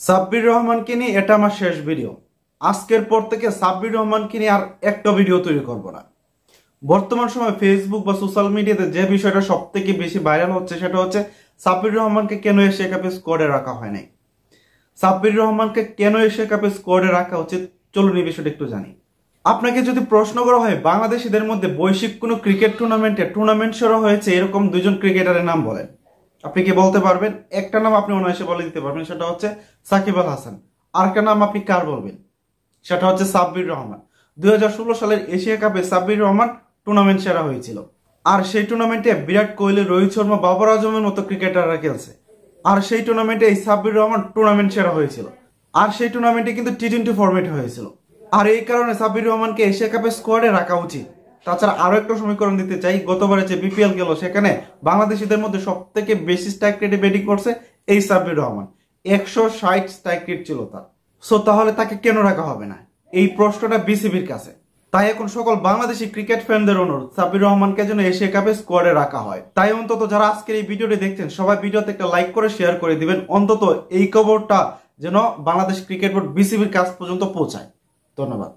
সাব্বির রহমানকে নিয়ে এটা আমার শেষ ভিডিও। আজকের পর থেকে সাব্বির রহমানকে নিয়ে আর একটা ভিডিও তৈরি করব না। বর্তমান সময় ফেসবুক বা সোশ্যাল মিডিয়াতে যে বিষয়টা সব থেকে বেশি ভাইরাল হচ্ছে সেটা হচ্ছে সাব্বির রহমানকে কেন এশিয়া কাপে স্কোয়াডে রাখা হয় নাই। সাব্বির রহমানকে কেন এশিয়া কাপে স্কোয়াডে রাখা উচিত, চলুন এই বিষয়টা একটু জানি। আপনাকে যদি প্রশ্ন করা হয় বাংলাদেশিদের মধ্যে বৈশ্বিক কোনো ক্রিকেট টুর্নামেন্ট শুরু হয়েছে এরকম দুজন ক্রিকেটারের নাম বলেন, আপনি কি বলতে পারবেন? একটা নাম আপনি অনায়াসে বলে দিতে পারবেন, সেটা হচ্ছে সাকিব আল হাসান। আরেকটা নাম আপনি কার বলবেন? সেটা হচ্ছে সাব্বির রহমান। 2016 সালের এশিয়া কাপে সাব্বির রহমান টুর্নামেন্ট সেরা হয়েছিল। আর সেই টুর্নামেন্টে বিরাট কোহলি, রোহিত শর্মা, বাবর আজমের মতো ক্রিকেটাররা খেলছে। আর সেই টুর্নামেন্টে এই সাব্বির রহমান টুর্নামেন্ট সেরা হয়েছিল। আর সেই টুর্নামেন্টে কিন্তু টি-20 ফরম্যাট হয়েছিল। আর এই কারণে সাব্বির রহমানকে এশিয়া কাপে স্কোয়াডে রাখা উচিত। তাছাড়া আরো একটা সমীকরণ দিতে চাই, গতবারে যে বিপিএল গেল সেখানে বাংলাদেশিদের মধ্যে সব থেকে বেশি স্ট্রাইক রেটে ব্যাটিং করছে এই সাব্বির রহমান। 160 স্ট্রাইক রেট ছিল তার। সো তাহলে তাকে কেন রাখা হবে না, এই প্রশ্নটা বিসিবির কাছে। তাই এখন সকল বাংলাদেশি ক্রিকেট ফ্যানদের অনুরোধ সাব্বির রহমানকে যেন এশিয়া কাপে স্কোয়াডে রাখা হয়। তাই অন্তত যারা আজকের এই ভিডিওটি দেখছেন সবাই ভিডিওতে একটা লাইক করে শেয়ার করে দিবেন, অন্তত এই খবরটা যেন বাংলাদেশ ক্রিকেট বোর্ড বিসিবির কাছ পর্যন্ত পৌঁছায়। ধন্যবাদ।